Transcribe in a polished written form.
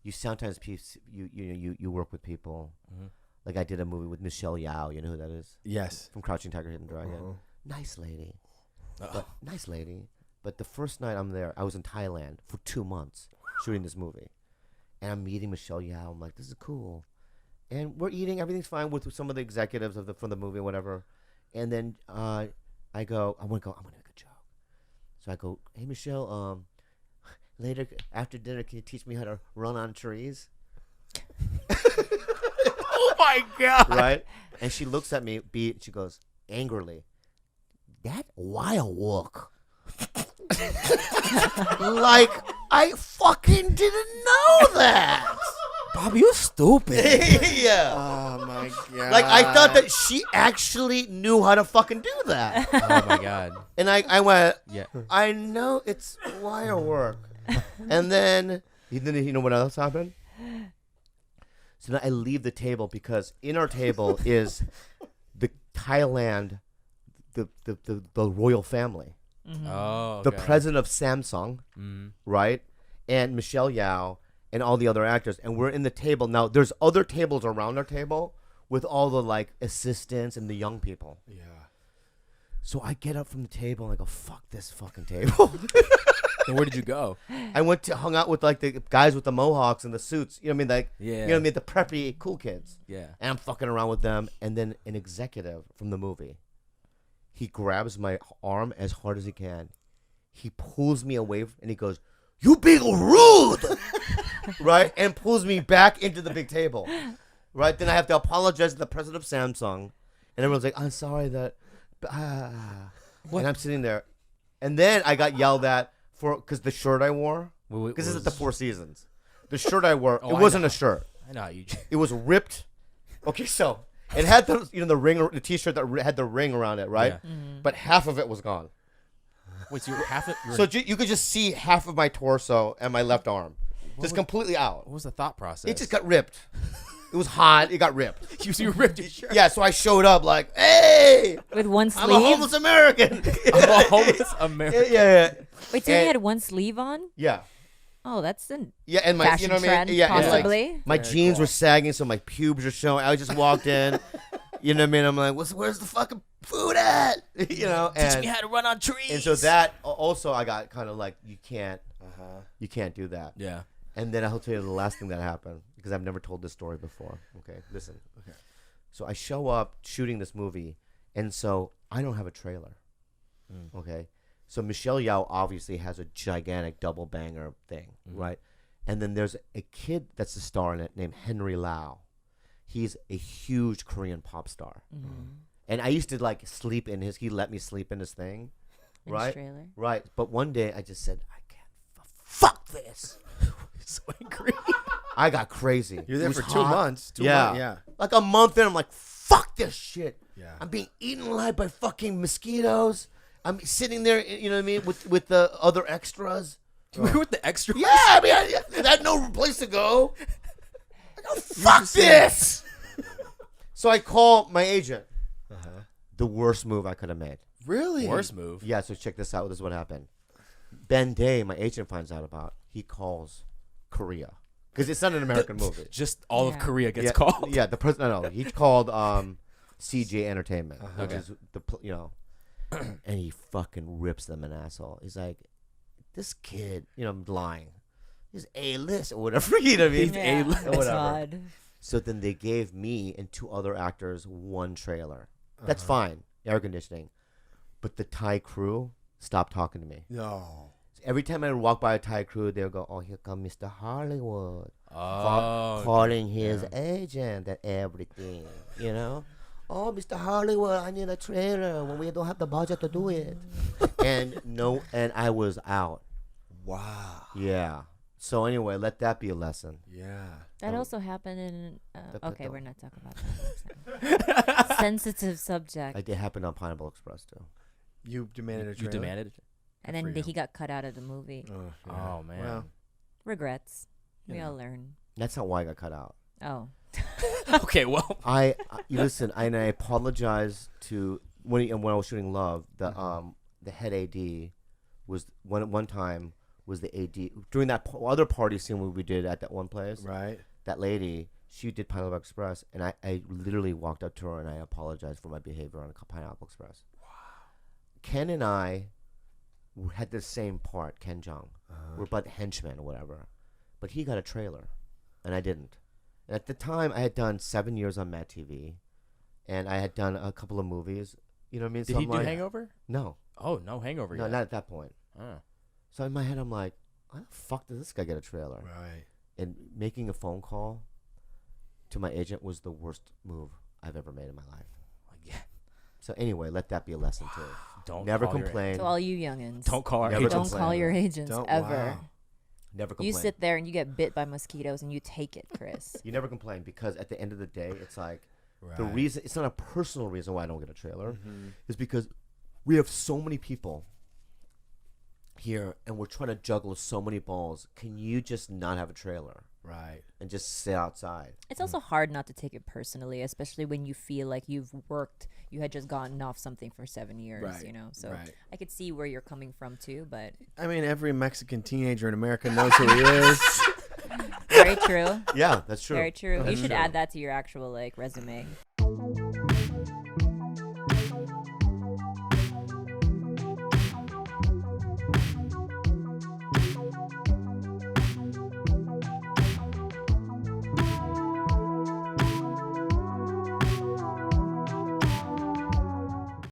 you sometimes you work with people. Like I did a movie with Michelle Yeoh. You know who that is? Yes. From Crouching Tiger, Hidden Dragon. Nice lady. Nice lady. But the first night I'm there, I was in Thailand for 2 months shooting this movie. And I'm meeting Michelle Yeoh. I'm like, this is cool. And we're eating. Everything's fine with some of the executives from the movie, whatever. And then I want to make a joke. So I go, hey, Michelle, later after dinner, can you teach me how to run on trees? Oh, my God. Right? And she looks at me, and she goes, angrily, that wild work. Like, I fucking didn't know that. Bobby, you're stupid. Yeah. Oh, my God. Like, I thought that she actually knew how to fucking do that. Oh, my God. And I went, Yeah. I know it's wire work. And then, you know what else happened? So then I leave the table because in our table is the Thailand, the royal family. Oh, The okay. president of Samsung, right? And Michelle Yeoh and all the other actors. And we're in the table. Now, there's other tables around our table with all the, like, assistants and the young people. Yeah. So I get up from the table and I go, fuck this fucking table. And where did you go? I hung out with, like, the guys with the mohawks and the suits. You know what I mean? Like, Yeah. you know what I mean? The preppy cool kids. Yeah. And I'm fucking around with them. And then an executive from the movie, he grabs my arm as hard as he can. He pulls me away and he goes, you being rude, right? And pulls me back into the big table, right? Then I have to apologize to the president of Samsung. And everyone's like, I'm sorry that, and I'm sitting there. And then I got yelled at because the shirt I wore, because this is the Four Seasons. The shirt I wore, it wasn't a shirt. I know how you. It was ripped. Okay, so it had the ring, the T-shirt that had the ring around it, right? Yeah. But half of it was gone. Wait, so you were half it? So you could just see half of my torso and my left arm, just completely out. What was the thought process? It just got ripped. It was hot. It got ripped. you ripped your shirt. Yeah, so I showed up like, hey, With one I'm a sleeve? homeless American. I'm a homeless American. yeah. Wait, so you had one sleeve on? Yeah. Oh, that's an Yeah, and my, fashion you know what I trend, mean? Yeah, and, like, possibly. my Very jeans cool. were sagging, so my pubes were showing. I just walked in, you know what I mean? I'm like, where's the fucking food at? You know, Teach me how to run on trees. and so that also I got kind of like, you can't do that. Yeah. And then I'll tell you the last thing that happened because I've never told this story before. Okay, listen. Okay. So I show up shooting this movie, and so I don't have a trailer. Okay. So Michelle Yeoh obviously has a gigantic double banger thing, right? And then there's a kid that's the star in it named Henry Lau. He's a huge Korean pop star. And I used to like sleep in he let me sleep in his thing, In right? his trailer. Right. But one day I just said, I can't, fuck this. So angry. I got crazy. You're there It was for 2 hot. months. Yeah. Like a month in, I'm like, fuck this shit. Yeah. I'm being eaten alive by fucking mosquitoes. I'm sitting there, you know what I mean, with the other extras. You were with the extra. Yeah, I mean, I had no place to go. I go, fuck this. So I call my agent. The worst move I could have made. Really? Worst move. Yeah, so check this out. This is what happened. Ben Day, my agent, finds out about. He calls Korea. Because it's not an American movie. Just all of Yeah. Korea gets yeah, called. Yeah, the president. No, he called CJ Entertainment, which Okay. is and he fucking rips them an asshole. He's like, this kid, I'm lying. He's A-list or whatever. You know what I mean? Yeah, Or that's whatever. odd. So then they gave me and 2 other actors 1 trailer. That's fine, air conditioning. But the Thai crew stopped talking to me. No. Every time I would walk by a Thai crew, they would go, "Oh, here come Mr. Hollywood, Oh. calling his agent and everything." You know, "Oh, Mr. Hollywood, I need a trailer when we don't have the budget to do it." and I was out. Wow. Yeah. So anyway, let that be a lesson. Yeah. That also happened in. Okay, don't. we're not talking about that. Sensitive subject. It did happen on Pineapple Express too. You demanded a You trailer? demanded it? And for then you. he got cut out of the movie. Oh, yeah. Oh, man. Well, Regrets. We Yeah. all learn. That's not why I got cut out. Oh. Okay, well. You listen, and I apologize to when I was shooting Love. The head AD was one time was the AD during that other party scene we did at that one place. Right. That lady, she did Pineapple Express, and I literally walked up to her and I apologized for my behavior on Pineapple Express. Wow. Ken and I had the same part, Ken Jeong. We're but henchmen or whatever. But he got a trailer, and I didn't. And at the time, I had done 7 years on Mad TV, and I had done a couple of movies. You know what I mean? Did so he I'm do like, Hangover? No. Oh, no Hangover No, yet. not at that point. Oh. So in my head, I'm like, why the fuck did this guy get a trailer? Right. And making a phone call to my agent was the worst move I've ever made in my life. Like, yeah. So anyway, let that be a lesson too. Don't Never call your- complain. To all you youngins, Don't call our Never agents. don't complain. call your agents Don't- ever. wow. Never You complain. sit there and you get bit by mosquitoes and you take it, Chris. You never complain because at the end of the day, it's like Right. the reason. It's not a personal reason why I don't get a trailer. Mhm. Is because we have so many people here and we're trying to juggle so many balls. Can you just not have a trailer Right. and just sit outside? It's also hard not to take it personally, especially when you feel like you had just gotten off something for 7 years, Right, you know? So right. I could see where you're coming from too, but I mean, every Mexican teenager in America knows who he is. very true. Yeah, that's true. Very true. You That's should true. add that to your actual like resume.